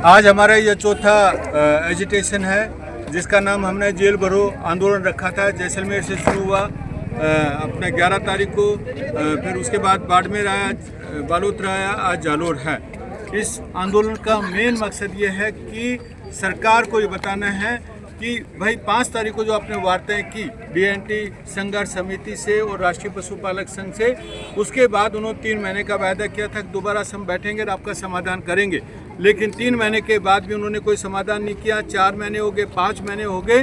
आज हमारा यह चौथा एजिटेशन है, जिसका नाम हमने जेल भरो आंदोलन रखा था। जैसलमेर से शुरू हुआ अपने 11 तारीख को, फिर उसके बाद बाड़मेर आया, बालोतरा आया, आज जालोर है। इस आंदोलन का मेन मकसद ये है कि सरकार को ये बताना है कि भाई 5 तारीख को जो आपने वार्ताएं की DNT संघर्ष समिति से और राष्ट्रीय पशुपालक संघ से, उसके बाद उन्होंने 3 महीने का वायदा किया था कि दोबारा हम बैठेंगे और आपका समाधान करेंगे। लेकिन 3 महीने के बाद भी उन्होंने कोई समाधान नहीं किया। 4 महीने हो गए, 5 महीने हो गए।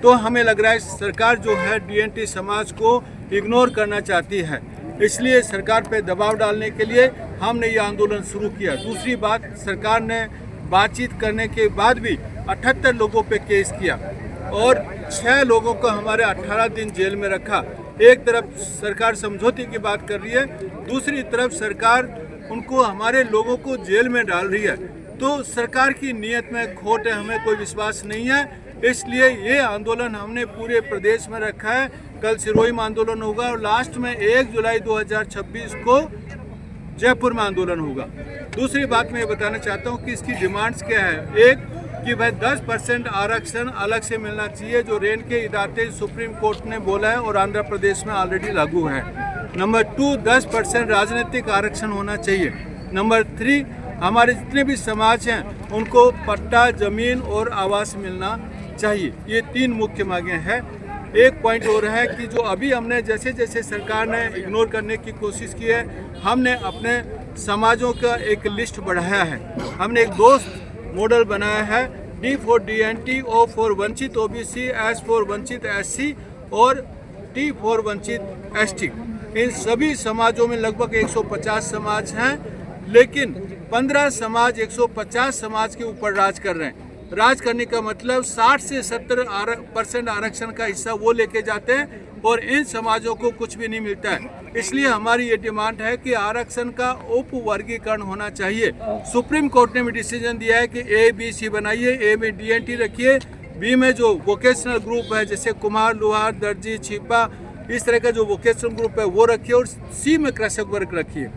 तो हमें लग रहा है सरकार जो है DNT समाज को इग्नोर करना चाहती है। इसलिए सरकार पे दबाव डालने के लिए हमने ये आंदोलन शुरू किया। दूसरी बात, सरकार ने बातचीत करने के बाद भी 78 लोगों पे केस किया और 6 लोगों को हमारे 18 दिन जेल में रखा। एक तरफ सरकार समझौते की बात कर रही है, दूसरी तरफ सरकार उनको, हमारे लोगों को जेल में डाल रही है। तो सरकार की नीयत में खोट है, हमें कोई विश्वास नहीं है। इसलिए ये आंदोलन हमने पूरे प्रदेश में रखा है। कल सिरोही में आंदोलन होगा और लास्ट में 1 जुलाई 2026 को जयपुर में आंदोलन होगा। दूसरी बात मैं ये बताना चाहता हूँ कि इसकी डिमांड्स क्या है। एक कि भाई 10% आरक्षण अलग से मिलना चाहिए, जो रेन के इदाते सुप्रीम कोर्ट ने बोला है और आंध्र प्रदेश में ऑलरेडी लागू है। नंबर 2, 10% राजनीतिक आरक्षण होना चाहिए। नंबर 3, हमारे जितने भी समाज हैं उनको पट्टा, जमीन और आवास मिलना चाहिए। ये 3 मुख्य मांगें हैं। एक पॉइंट और है कि जो अभी हमने जैसे जैसे सरकार ने इग्नोर करने की कोशिश की है, हमने अपने समाजों का एक लिस्ट बढ़ाया है। हमने एक दोस्त मॉडल बनाया है, D for DNT, O for वंचित OBC, S for वंचित SC और T for वंचित ST। इन सभी समाजों में लगभग 150 समाज हैं, लेकिन 15 समाज 150 समाज के ऊपर राज कर रहे हैं। राज करने का मतलब 60 से 70% आरक्षण का हिस्सा वो लेके जाते हैं और इन समाजों को कुछ भी नहीं मिलता है। इसलिए हमारी ये डिमांड है कि आरक्षण का उप वर्गीकरण होना चाहिए। सुप्रीम कोर्ट ने भी डिसीजन दिया है कि A, B, C बनाइए। A में DNT रखिए, B में जो वोकेशनल ग्रुप है जैसे कुम्हार, लोहार, दर्जी, छिपा, इस तरह का जो वोकेशनल ग्रुप है वो रखिए और C में कृषक वर्ग रखिए।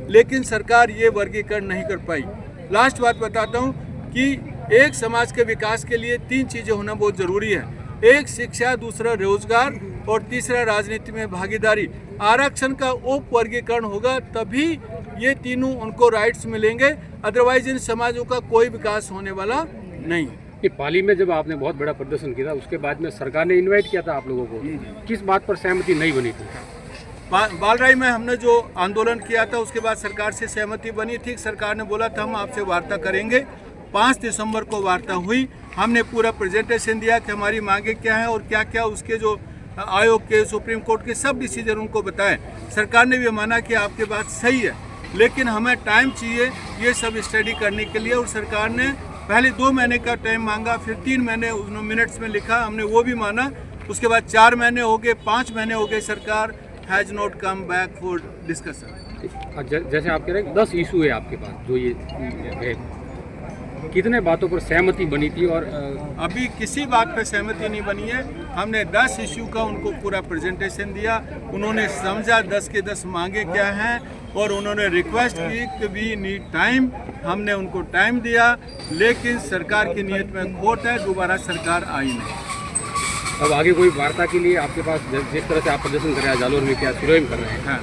लेकिन सरकार ये वर्गीकरण नहीं कर पाई। लास्ट बात बताता हूँ कि एक समाज के विकास के लिए 3 चीज़ें होना बहुत ज़रूरी है। एक शिक्षा, दूसरा रोजगार और तीसरा राजनीति में भागीदारी। आरक्षण का उप वर्गीकरण होगा तभी ये तीनों उनको राइट्स मिलेंगे, अदरवाइज इन समाजों का कोई विकास होने वाला नहीं। कि पाली में जब आपने बहुत बड़ा प्रदर्शन किया, उसके बाद में सरकार ने इनवाइट किया था आप लोगों को, किस बात पर सहमति नहीं बनी थी? बालराई में हमने जो आंदोलन किया था उसके बाद सरकार से सहमति बनी थी। सरकार ने बोला था हम आपसे वार्ता करेंगे। 5 दिसंबर को वार्ता हुई। हमने पूरा प्रेजेंटेशन दिया कि हमारी मांगे क्या है और क्या क्या उसके जो आयोग के, सुप्रीम कोर्ट के सब डिसीजन उनको बताएं। सरकार ने भी माना कि आपकी बात सही है, लेकिन हमें टाइम चाहिए ये सब स्टडी करने के लिए। और सरकार ने पहले 2 महीने का टाइम मांगा, फिर 3 महीने उन्होंने मिनट्स में लिखा, हमने वो भी माना। उसके बाद 4 महीने हो गए, 5 महीने हो गए, सरकार has not come back for discussion. जैसे आप कह रहे हैं 10 इशू है आपके पास, जो ये है, कितने बातों पर सहमति बनी थी? और अभी किसी बात पर सहमति नहीं बनी है। हमने 10 इश्यू का उनको पूरा प्रेजेंटेशन दिया, उन्होंने समझा 10 के 10 मांगे क्या हैं और उन्होंने रिक्वेस्ट की कि वी नीड टाइम। हमने उनको टाइम दिया, लेकिन सरकार की नीयत में खोट है, दोबारा सरकार आई नहीं। अब आगे कोई वार्ता के लिए आपके पास, जिस तरह से आप प्रदर्शन कर रहे हैं जालोर में, क्या सिरोही में कर रहे हैं? हाँ,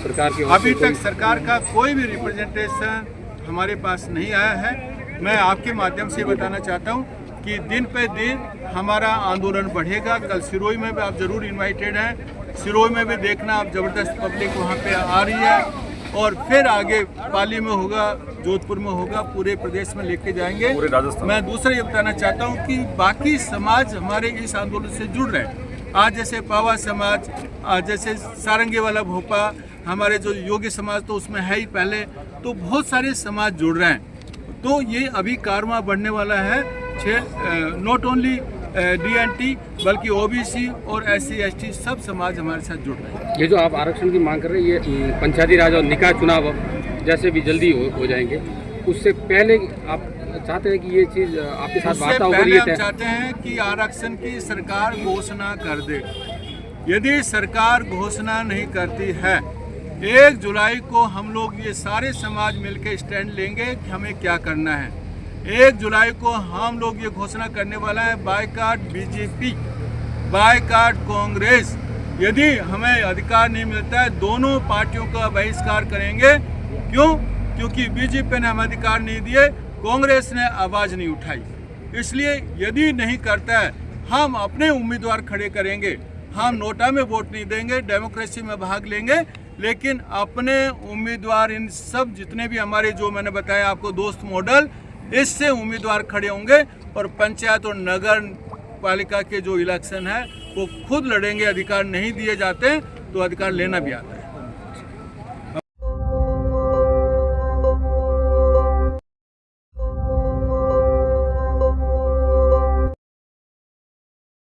सरकार की अभी तक सरकार का कोई भी रिप्रेजेंटेशन हमारे पास नहीं आया है। मैं आपके माध्यम से बताना चाहता हूं कि दिन पे दिन हमारा आंदोलन बढ़ेगा। कल सिरोही में भी आप ज़रूर इनवाइटेड हैं। सिरोही में भी देखना आप, ज़बरदस्त पब्लिक वहां पे आ रही है। और फिर आगे पाली में होगा, जोधपुर में होगा, पूरे प्रदेश में लेके जाएंगे। मैं दूसरा ये बताना चाहता हूँ कि बाकी समाज हमारे इस आंदोलन से जुड़ रहे हैं। आज जैसे पावा समाज, आज जैसे सारंगी वाला भोपा, हमारे जो योगी समाज तो उसमें है ही पहले, तो बहुत सारे समाज जुड़ रहे हैं। तो ये अभी कारवां बढ़ने वाला है। नॉट ओनली DNT बल्कि OBC और SC ST सब समाज हमारे साथ जुड़ रहे हैं। ये जो आप आरक्षण की मांग कर रहे हैं, ये पंचायती राज और निकाय चुनाव जैसे भी जल्दी हो जाएंगे, उससे पहले आप चाहते हैं कि ये चीज़ आपके साथ वार्ता हो रही है? हम चाहते हैं कि आरक्षण की सरकार घोषणा कर दे। यदि सरकार घोषणा नहीं करती है, 1 जुलाई को हम लोग ये सारे समाज मिलकर स्टैंड लेंगे कि हमें क्या करना है। 1 जुलाई को हम लोग ये घोषणा करने वाला है, बायकॉट बीजेपी, बायकॉट कांग्रेस। यदि हमें अधिकार नहीं मिलता है, दोनों पार्टियों का बहिष्कार करेंगे। क्यों? क्योंकि बीजेपी ने हमें अधिकार नहीं दिए, कांग्रेस ने आवाज़ नहीं उठाई। इसलिए यदि नहीं करता है, हम अपने उम्मीदवार खड़े करेंगे। हम नोटा में वोट नहीं देंगे, डेमोक्रेसी में भाग लेंगे, लेकिन अपने उम्मीदवार, इन सब जितने भी हमारे जो मैंने बताया आपको दोस्त मॉडल, इससे उम्मीदवार खड़े होंगे और पंचायत और नगर पालिका के जो इलेक्शन है वो खुद लड़ेंगे। अधिकार नहीं दिए जाते तो अधिकार लेना भी आता है।